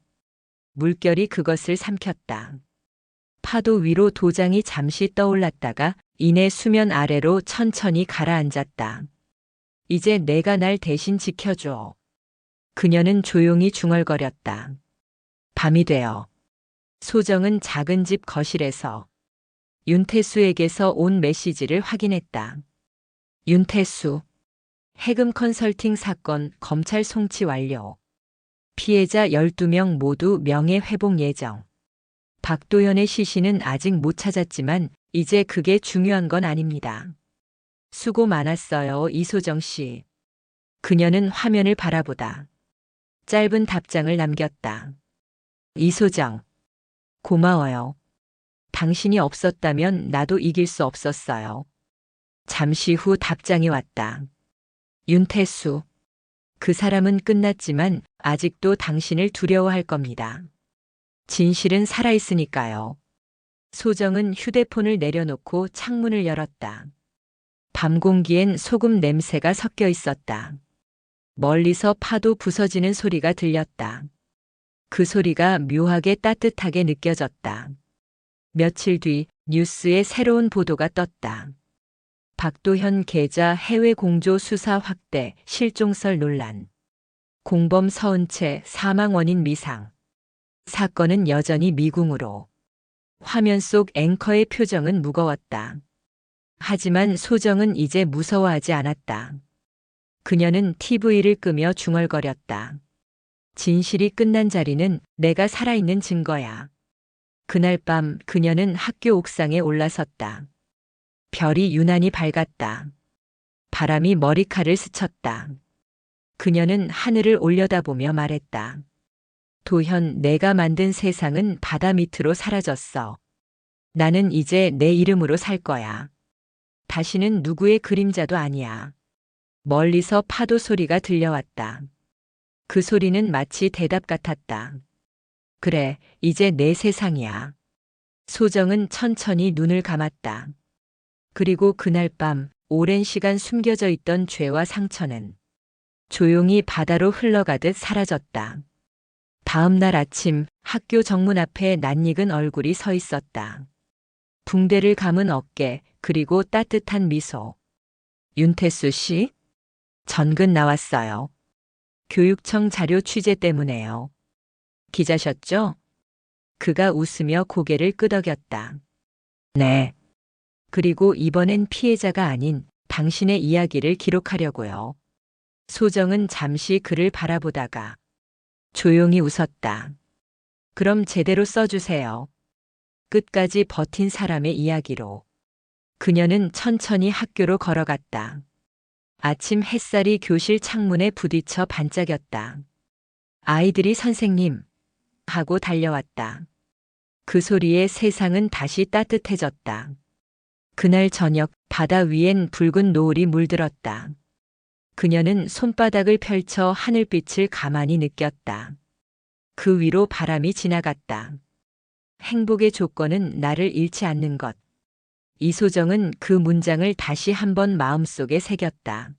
[SPEAKER 1] 물결이 그것을 삼켰다. 파도 위로 도장이 잠시 떠올랐다가 이내 수면 아래로 천천히 가라앉았다. 이제 내가 날 대신 지켜줘. 그녀는 조용히 중얼거렸다. 밤이 되어 소정은 작은 집 거실에서 윤태수에게서 온 메시지를 확인했다. 윤태수. 해금 컨설팅 사건 검찰 송치 완료. 피해자 12명 모두 명예회복 예정. 박도현의 시신은 아직 못 찾았지만 이제 그게 중요한 건 아닙니다. 수고 많았어요, 이소정 씨. 그녀는 화면을 바라보다 짧은 답장을 남겼다. 이소정. 고마워요. 당신이 없었다면 나도 이길 수 없었어요. 잠시 후 답장이 왔다. 윤태수. 그 사람은 끝났지만 아직도 당신을 두려워할 겁니다. 진실은 살아있으니까요. 소정은 휴대폰을 내려놓고 창문을 열었다. 밤 공기엔 소금 냄새가 섞여 있었다. 멀리서 파도 부서지는 소리가 들렸다. 그 소리가 묘하게 따뜻하게 느껴졌다. 며칠 뒤 뉴스에 새로운 보도가 떴다. 박도현 계좌 해외 공조 수사 확대, 실종설 논란. 공범 서은채 사망 원인 미상. 사건은 여전히 미궁으로. 화면 속 앵커의 표정은 무거웠다. 하지만 소정은 이제 무서워하지 않았다. 그녀는 TV를 끄며 중얼거렸다. 진실이 끝난 자리는 내가 살아있는 증거야. 그날 밤 그녀는 학교 옥상에 올라섰다. 별이 유난히 밝았다. 바람이 머리칼을 스쳤다. 그녀는 하늘을 올려다보며 말했다. 도현, 내가 만든 세상은 바다 밑으로 사라졌어. 나는 이제 내 이름으로 살 거야. 다시는 누구의 그림자도 아니야. 멀리서 파도 소리가 들려왔다. 그 소리는 마치 대답 같았다. 그래, 이제 내 세상이야. 소정은 천천히 눈을 감았다. 그리고 그날 밤 오랜 시간 숨겨져 있던 죄와 상처는 조용히 바다로 흘러가듯 사라졌다. 다음 날 아침 학교 정문 앞에 낯익은 얼굴이 서 있었다. 붕대를 감은 어깨, 그리고 따뜻한 미소. 윤태수 씨? 전근 나왔어요. 교육청 자료 취재 때문에요. 기자셨죠? 그가 웃으며 고개를 끄덕였다. 네. 그리고 이번엔 피해자가 아닌 당신의 이야기를 기록하려고요. 소정은 잠시 그를 바라보다가 조용히 웃었다. 그럼 제대로 써주세요. 끝까지 버틴 사람의 이야기로. 그녀는 천천히 학교로 걸어갔다. 아침 햇살이 교실 창문에 부딪혀 반짝였다. 아이들이 선생님 하고 달려왔다. 그 소리에 세상은 다시 따뜻해졌다. 그날 저녁 바다 위엔 붉은 노을이 물들었다. 그녀는 손바닥을 펼쳐 하늘빛을 가만히 느꼈다. 그 위로 바람이 지나갔다. 행복의 조건은 나를 잃지 않는 것. 이소정은 그 문장을 다시 한번 마음속에 새겼다.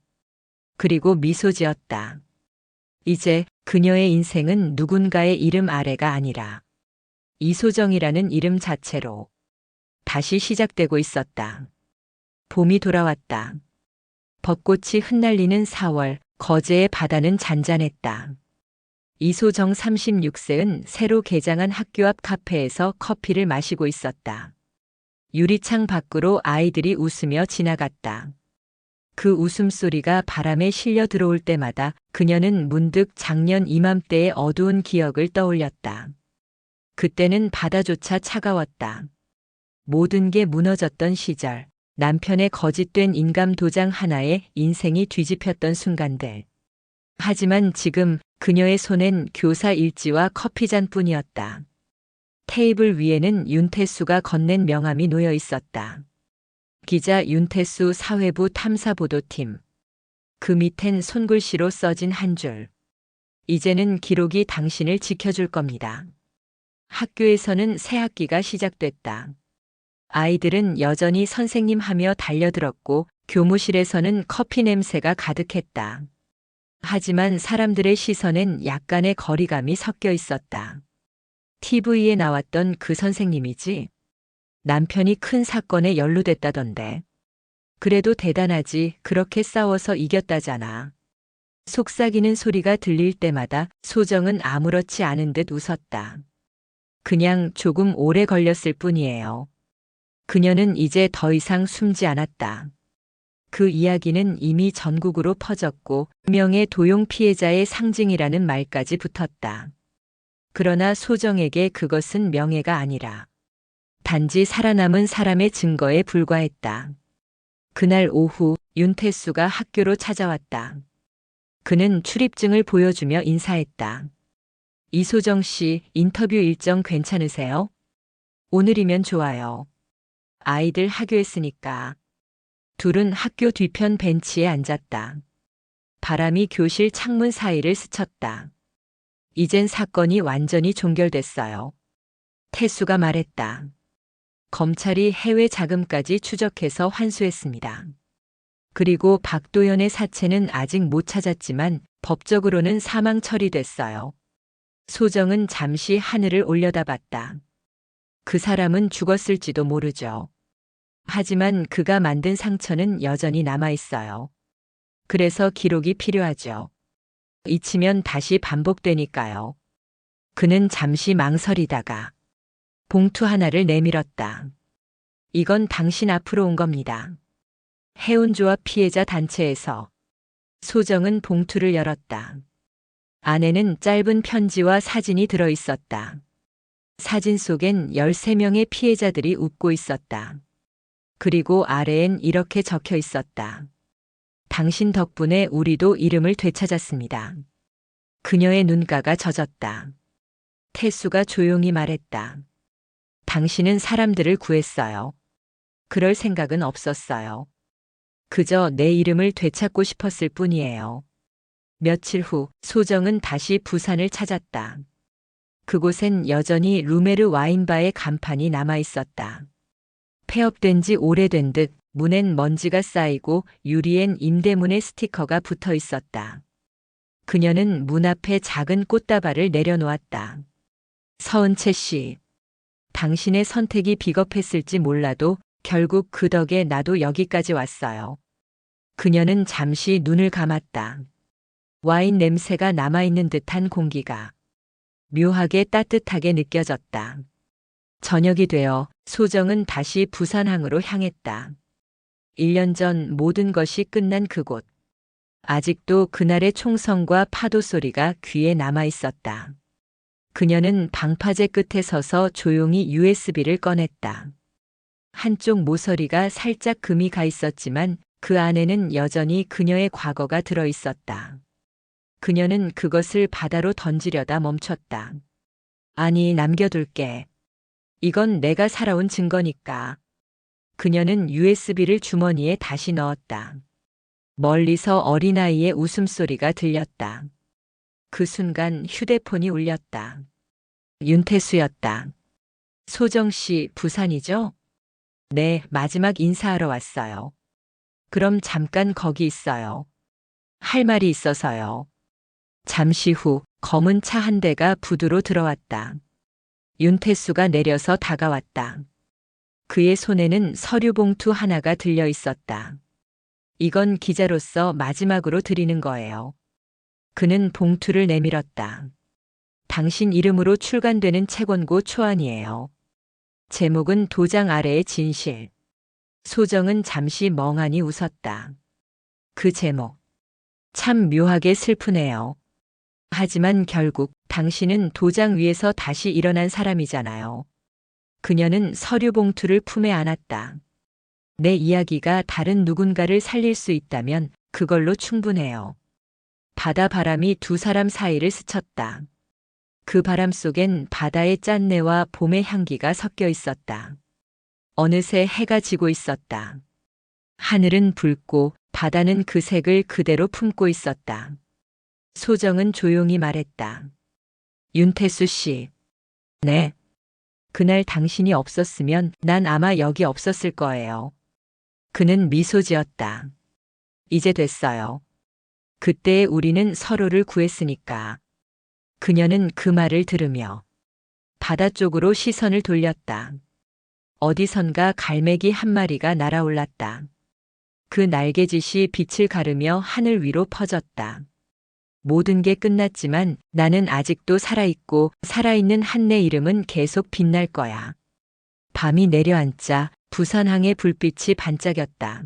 [SPEAKER 1] 그리고 미소 지었다. 이제 그녀의 인생은 누군가의 이름 아래가 아니라 이소정이라는 이름 자체로 다시 시작되고 있었다. 봄이 돌아왔다. 벚꽃이 흩날리는 4월, 거제의 바다는 잔잔했다. 이소정 36세는 새로 개장한 학교 앞 카페에서 커피를 마시고 있었다. 유리창 밖으로 아이들이 웃으며 지나갔다. 그 웃음소리가 바람에 실려 들어올 때마다 그녀는 문득 작년 이맘때의 어두운 기억을 떠올렸다. 그때는 바다조차 차가웠다. 모든 게 무너졌던 시절, 남편의 거짓된 인감 도장 하나에 인생이 뒤집혔던 순간들. 하지만 지금 그녀의 손엔 교사 일지와 커피잔뿐이었다. 테이블 위에는 윤태수가 건넨 명함이 놓여 있었다. 기자 윤태수 사회부 탐사보도팀. 그 밑엔 손글씨로 써진 한 줄. 이제는 기록이 당신을 지켜줄 겁니다. 학교에서는 새 학기가 시작됐다. 아이들은 여전히 선생님 하며 달려들었고 교무실에서는 커피 냄새가 가득했다. 하지만 사람들의 시선엔 약간의 거리감이 섞여 있었다. TV에 나왔던 그 선생님이지. 남편이 큰 사건에 연루됐다던데. 그래도 대단하지, 그렇게 싸워서 이겼다잖아. 속삭이는 소리가 들릴 때마다 소정은 아무렇지 않은 듯 웃었다. 그냥 조금 오래 걸렸을 뿐이에요. 그녀는 이제 더 이상 숨지 않았다. 그 이야기는 이미 전국으로 퍼졌고 명예 도용 피해자의 상징이라는 말까지 붙었다. 그러나 소정에게 그것은 명예가 아니라 단지 살아남은 사람의 증거에 불과했다. 그날 오후 윤태수가 학교로 찾아왔다. 그는 출입증을 보여주며 인사했다. 이소정 씨, 인터뷰 일정 괜찮으세요? 오늘이면 좋아요. 아이들 하교했으니까. 둘은 학교 뒤편 벤치에 앉았다. 바람이 교실 창문 사이를 스쳤다. 이젠 사건이 완전히 종결됐어요. 태수가 말했다. 검찰이 해외 자금까지 추적해서 환수했습니다. 그리고 박도연의 사체는 아직 못 찾았지만 법적으로는 사망 처리됐어요. 소정은 잠시 하늘을 올려다봤다. 그 사람은 죽었을지도 모르죠. 하지만 그가 만든 상처는 여전히 남아있어요. 그래서 기록이 필요하죠. 잊히면 다시 반복되니까요. 그는 잠시 망설이다가 봉투 하나를 내밀었다. 이건 당신 앞으로 온 겁니다. 해운조합 피해자 단체에서. 소정은 봉투를 열었다. 안에는 짧은 편지와 사진이 들어 있었다. 사진 속엔 13명의 피해자들이 웃고 있었다. 그리고 아래엔 이렇게 적혀 있었다. 당신 덕분에 우리도 이름을 되찾았습니다. 그녀의 눈가가 젖었다. 태수가 조용히 말했다. 당신은 사람들을 구했어요. 그럴 생각은 없었어요. 그저 내 이름을 되찾고 싶었을 뿐이에요. 며칠 후 소정은 다시 부산을 찾았다. 그곳엔 여전히 루메르 와인바의 간판이 남아 있었다. 폐업된 지 오래된 듯 문엔 먼지가 쌓이고 유리엔 임대문의 스티커가 붙어 있었다. 그녀는 문 앞에 작은 꽃다발을 내려놓았다. 서은채 씨, 당신의 선택이 비겁했을지 몰라도 결국 그 덕에 나도 여기까지 왔어요. 그녀는 잠시 눈을 감았다. 와인 냄새가 남아있는 듯한 공기가 묘하게 따뜻하게 느껴졌다. 저녁이 되어 소정은 다시 부산항으로 향했다. 1년 전 모든 것이 끝난 그곳. 아직도 그날의 총성과 파도 소리가 귀에 남아 있었다. 그녀는 방파제 끝에 서서 조용히 USB를 꺼냈다. 한쪽 모서리가 살짝 금이 가 있었지만 그 안에는 여전히 그녀의 과거가 들어 있었다. 그녀는 그것을 바다로 던지려다 멈췄다. 아니, 남겨둘게. 이건 내가 살아온 증거니까. 그녀는 USB를 주머니에 다시 넣었다. 멀리서 어린아이의 웃음소리가 들렸다. 그 순간 휴대폰이 울렸다. 윤태수였다. 소정 씨, 부산이죠? 네, 마지막 인사하러 왔어요. 그럼 잠깐 거기 있어요. 할 말이 있어서요. 잠시 후 검은 차 한 대가 부두로 들어왔다. 윤태수가 내려서 다가왔다. 그의 손에는 서류 봉투 하나가 들려 있었다. 이건 기자로서 마지막으로 드리는 거예요. 그는 봉투를 내밀었다. 당신 이름으로 출간되는 책원고 초안이에요. 제목은 도장 아래의 진실. 소정은 잠시 멍하니 웃었다. 그 제목. 참 묘하게 슬프네요. 하지만 결국 당신은 도장 위에서 다시 일어난 사람이잖아요. 그녀는 서류 봉투를 품에 안았다. 내 이야기가 다른 누군가를 살릴 수 있다면 그걸로 충분해요. 바다 바람이 두 사람 사이를 스쳤다. 그 바람 속엔 바다의 짠내와 봄의 향기가 섞여 있었다. 어느새 해가 지고 있었다. 하늘은 붉고 바다는 그 색을 그대로 품고 있었다. 소정은 조용히 말했다. 윤태수 씨. 네. 그날 당신이 없었으면 난 아마 여기 없었을 거예요. 그는 미소 지었다. 이제 됐어요. 그때 우리는 서로를 구했으니까. 그녀는 그 말을 들으며 바다 쪽으로 시선을 돌렸다. 어디선가 갈매기 한 마리가 날아올랐다. 그 날개짓이 빛을 가르며 하늘 위로 퍼졌다. 모든 게 끝났지만 나는 아직도 살아있고 살아있는 한내 이름은 계속 빛날 거야. 밤이 내려앉자 부산항의 불빛이 반짝였다.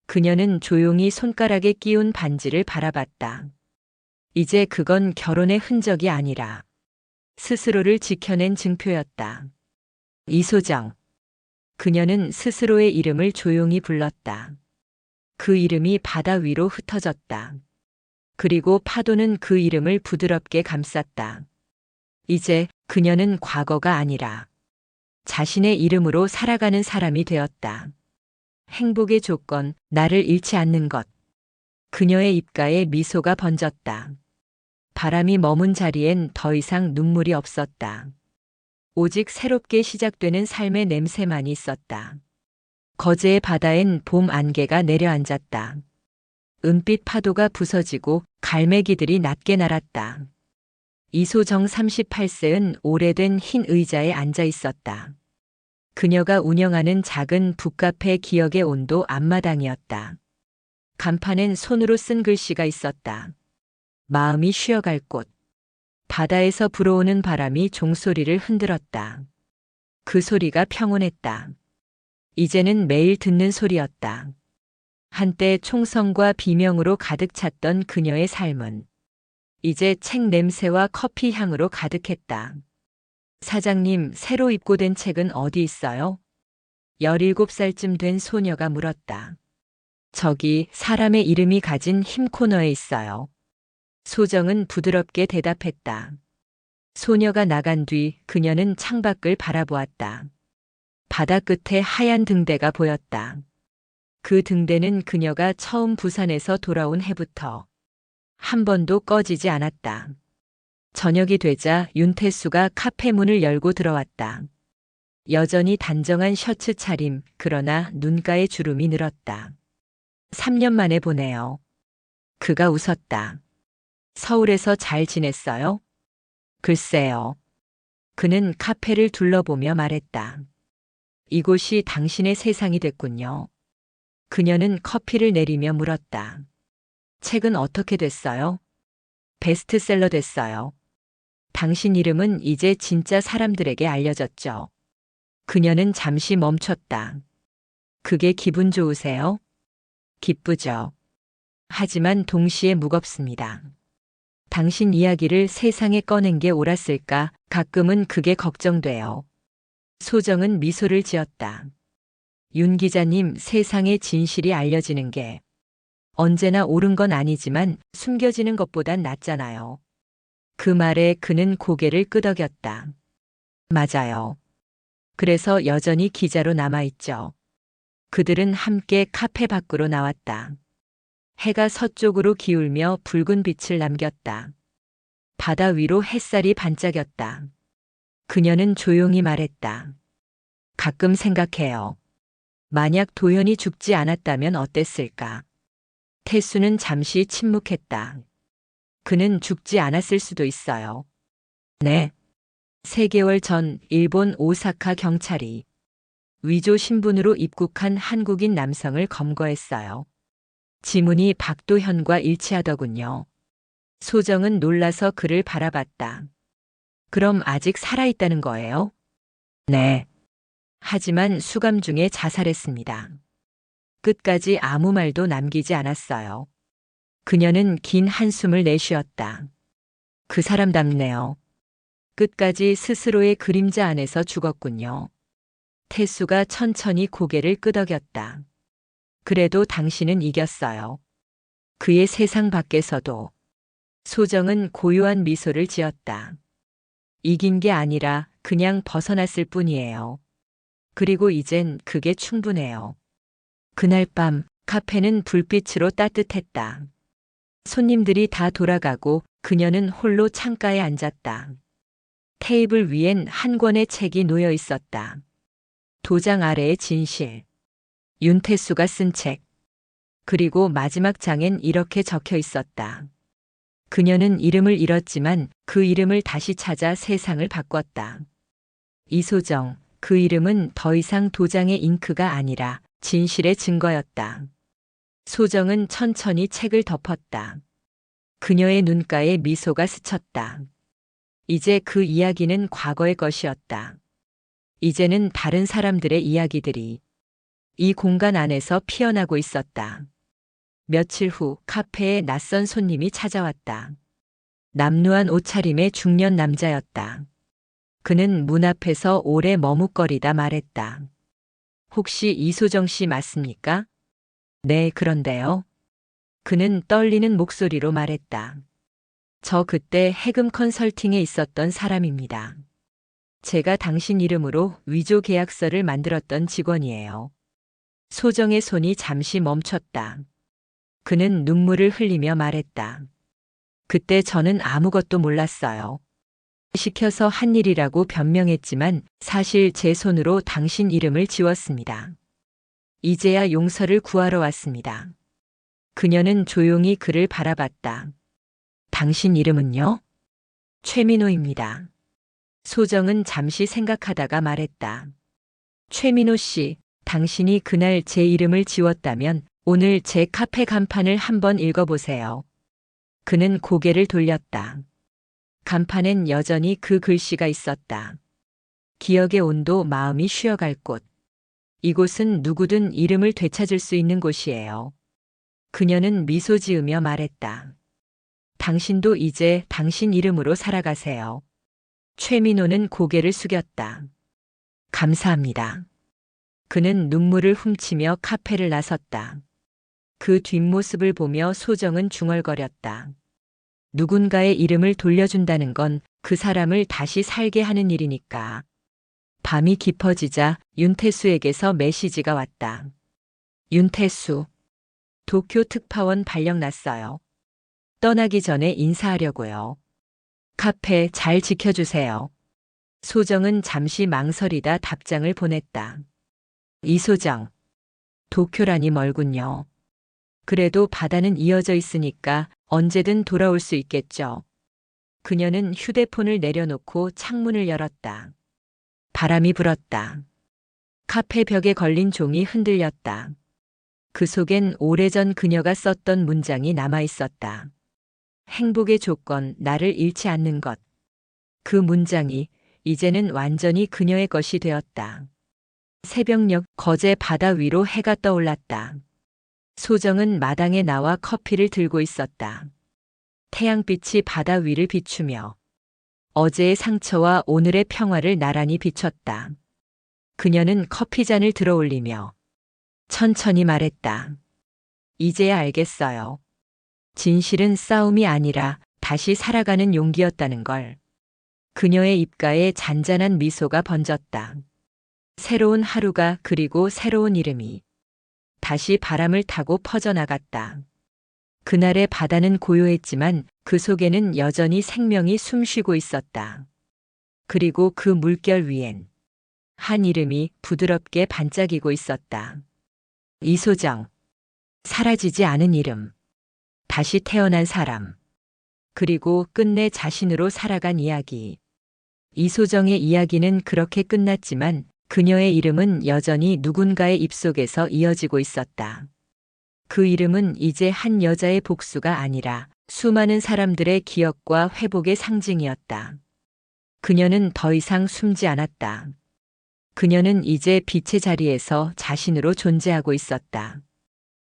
[SPEAKER 1] 그녀는 조용히 손가락에 끼운 반지를 바라봤다. 이제 그건 결혼의 흔적이 아니라 스스로를 지켜낸 증표였다. 이소정. 그녀는 스스로의 이름을 조용히 불렀다. 그 이름이 바다 위로 흩어졌다. 그리고 파도는 그 이름을 부드럽게 감쌌다. 이제 그녀는 과거가 아니라 자신의 이름으로 살아가는 사람이 되었다. 행복의 조건, 나를 잃지 않는 것. 그녀의 입가에 미소가 번졌다. 바람이 머문 자리엔 더 이상 눈물이 없었다. 오직 새롭게 시작되는 삶의 냄새만이 있었다. 거제의 바다엔 봄 안개가 내려앉았다. 은빛 파도가 부서지고 갈매기들이 낮게 날았다. 이소정 38세는 오래된 흰 의자에 앉아 있었다. 그녀가 운영하는 작은 북카페 기억의 온도 앞마당이었다. 간판엔 손으로 쓴 글씨가 있었다. 마음이 쉬어갈 곳. 바다에서 불어오는 바람이 종소리를 흔들었다. 그 소리가 평온했다. 이제는 매일 듣는 소리였다. 한때 총성과 비명으로 가득 찼던 그녀의 삶은 이제 책 냄새와 커피 향으로 가득했다. 사장님, 새로 입고된 책은 어디 있어요? 17살쯤 된 소녀가 물었다. 저기 사람의 이름이 가진 힘 코너에 있어요. 소정은 부드럽게 대답했다. 소녀가 나간 뒤 그녀는 창밖을 바라보았다. 바다 끝에 하얀 등대가 보였다. 그 등대는 그녀가 처음 부산에서 돌아온 해부터 한 번도 꺼지지 않았다. 저녁이 되자 윤태수가 카페 문을 열고 들어왔다. 여전히 단정한 셔츠 차림, 그러나 눈가에 주름이 늘었다. 3년 만에 보네요. 그가 웃었다. 서울에서 잘 지냈어요? 글쎄요. 그는 카페를 둘러보며 말했다. 이곳이 당신의 세상이 됐군요. 그녀는 커피를 내리며 물었다. 책은 어떻게 됐어요? 베스트셀러 됐어요. 당신 이름은 이제 진짜 사람들에게 알려졌죠. 그녀는 잠시 멈췄다. 그게 기분 좋으세요? 기쁘죠. 하지만 동시에 무겁습니다. 당신 이야기를 세상에 꺼낸 게 옳았을까? 가끔은 그게 걱정돼요. 소정은 미소를 지었다. 윤 기자님, 세상의 진실이 알려지는 게 언제나 옳은 건 아니지만 숨겨지는 것보단 낫잖아요. 그 말에 그는 고개를 끄덕였다. 맞아요. 그래서 여전히 기자로 남아있죠. 그들은 함께 카페 밖으로 나왔다. 해가 서쪽으로 기울며 붉은 빛을 남겼다. 바다 위로 햇살이 반짝였다. 그녀는 조용히 말했다. 가끔 생각해요. 만약 도현이 죽지 않았다면 어땠을까? 태수는 잠시 침묵했다. 그는 죽지 않았을 수도 있어요. 네. 3개월 전 일본 오사카 경찰이 위조 신분으로 입국한 한국인 남성을 검거했어요. 지문이 박도현과 일치하더군요. 소정은 놀라서 그를 바라봤다. 그럼 아직 살아있다는 거예요? 네. 하지만 수감 중에 자살했습니다. 끝까지 아무 말도 남기지 않았어요. 그녀는 긴 한숨을 내쉬었다. 그 사람답네요. 끝까지 스스로의 그림자 안에서 죽었군요. 태수가 천천히 고개를 끄덕였다. 그래도 당신은 이겼어요. 그의 세상 밖에서도. 소정은 고요한 미소를 지었다. 이긴 게 아니라 그냥 벗어났을 뿐이에요. 그리고 이젠 그게 충분해요. 그날 밤 카페는 불빛으로 따뜻했다. 손님들이 다 돌아가고 그녀는 홀로 창가에 앉았다. 테이블 위엔 한 권의 책이 놓여 있었다. 도장 아래의 진실. 윤태수가 쓴 책. 그리고 마지막 장엔 이렇게 적혀 있었다. 그녀는 이름을 잃었지만 그 이름을 다시 찾아 세상을 바꿨다. 이소정, 그 이름은 더 이상 도장의 잉크가 아니라 진실의 증거였다. 소정은 천천히 책을 덮었다. 그녀의 눈가에 미소가 스쳤다. 이제 그 이야기는 과거의 것이었다. 이제는 다른 사람들의 이야기들이 이 공간 안에서 피어나고 있었다. 며칠 후 카페에 낯선 손님이 찾아왔다. 남루한 옷차림의 중년 남자였다. 그는 문 앞에서 오래 머뭇거리다 말했다. 혹시 이소정 씨 맞습니까? 네, 그런데요. 그는 떨리는 목소리로 말했다. 저 그때 해금 컨설팅에 있었던 사람입니다. 제가 당신 이름으로 위조 계약서를 만들었던 직원이에요. 소정의 손이 잠시 멈췄다. 그는 눈물을 흘리며 말했다. 그때 저는 아무것도 몰랐어요. 시켜서 한 일이라고 변명했지만 사실 제 손으로 당신 이름을 지웠습니다. 이제야 용서를 구하러 왔습니다. 그녀는 조용히 그를 바라봤다. 당신 이름은요? 최민호입니다. 소정은 잠시 생각하다가 말했다. 최민호 씨, 당신이 그날 제 이름을 지웠다면 오늘 제 카페 간판을 한번 읽어보세요. 그는 고개를 돌렸다. 간판엔 여전히 그 글씨가 있었다. 기억의 온도, 마음이 쉬어갈 곳. 이곳은 누구든 이름을 되찾을 수 있는 곳이에요. 그녀는 미소 지으며 말했다. 당신도 이제 당신 이름으로 살아가세요. 최민호는 고개를 숙였다. 감사합니다. 그는 눈물을 훔치며 카페를 나섰다. 그 뒷모습을 보며 소정은 중얼거렸다. 누군가의 이름을 돌려준다는 건 그 사람을 다시 살게 하는 일이니까. 밤이 깊어지자 윤태수에게서 메시지가 왔다. 윤태수. 도쿄 특파원 발령 났어요. 떠나기 전에 인사하려고요. 카페 잘 지켜주세요. 소정은 잠시 망설이다 답장을 보냈다. 이소정. 도쿄라니 멀군요. 그래도 바다는 이어져 있으니까 언제든 돌아올 수 있겠죠. 그녀는 휴대폰을 내려놓고 창문을 열었다. 바람이 불었다. 카페 벽에 걸린 종이 흔들렸다. 그 속엔 오래전 그녀가 썼던 문장이 남아 있었다. 행복의 조건, 나를 잃지 않는 것. 그 문장이 이제는 완전히 그녀의 것이 되었다. 새벽녘 거제 바다 위로 해가 떠올랐다. 소정은 마당에 나와 커피를 들고 있었다. 태양빛이 바다 위를 비추며 어제의 상처와 오늘의 평화를 나란히 비췄다. 그녀는 커피잔을 들어올리며 천천히 말했다. 이제야 알겠어요. 진실은 싸움이 아니라 다시 살아가는 용기였다는 걸. 그녀의 입가에 잔잔한 미소가 번졌다. 새로운 하루가 그리고 새로운 이름이 다시 바람을 타고 퍼져나갔다. 그날의 바다는 고요했지만 그 속에는 여전히 생명이 숨쉬고 있었다. 그리고 그 물결 위엔 한 이름이 부드럽게 반짝이고 있었다. 이소정. 사라지지 않은 이름. 다시 태어난 사람. 그리고 끝내 자신으로 살아간 이야기. 이소정의 이야기는 그렇게 끝났지만 그녀의 이름은 여전히 누군가의 입속에서 이어지고 있었다. 그 이름은 이제 한 여자의 복수가 아니라 수많은 사람들의 기억과 회복의 상징이었다. 그녀는 더 이상 숨지 않았다. 그녀는 이제 빛의 자리에서 자신으로 존재하고 있었다.